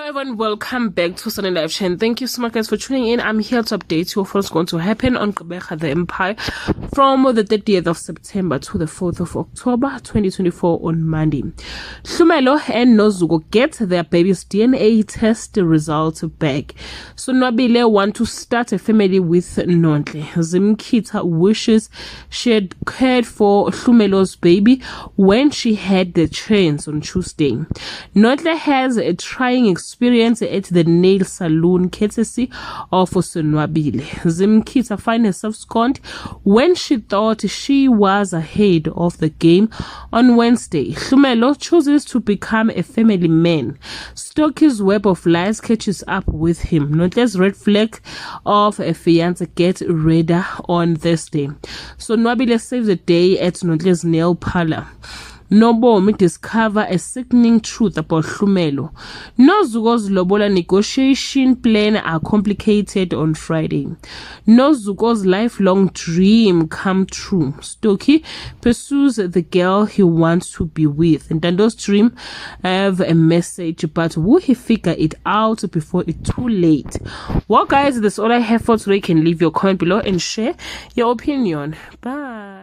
Everyone, welcome back to Sunny Live Chain. Thank you so much guys for tuning in. I'm here to update you of what's going to happen on Gqeberha the Empire from the 30th of September to the 4th of October 2024 on Monday. Hlumelo and Nozuko get their baby's DNA test results back. So Nwabile want to start a family with Nonhle. Zimkhitha wishes she had cared for Hlumelo's baby when she had the chance on Tuesday. Nonhle has a trying experience at the nail salon courtesy of Sonwabile. Zimkhitha find herself scorned when she thought she was ahead of the game on Wednesday. Hlumelo chooses to become a family man. Stokey's web of lies catches up with him. Nonhle's red flag of a fiance gets redder on Thursday. So Nwabile saves the day at Nonhle's nail parlor. Nobomi discover a sickening truth about Hlumelo. Nozuko's lobola negotiation plan are complicated on Friday. Nozuko's lifelong dream come true. Stokey pursues the girl he wants to be with. And Ntando's dream have a message, but will he figure it out before it's too late? Well guys, that's all I have for today. You can leave your comment below and share your opinion. Bye.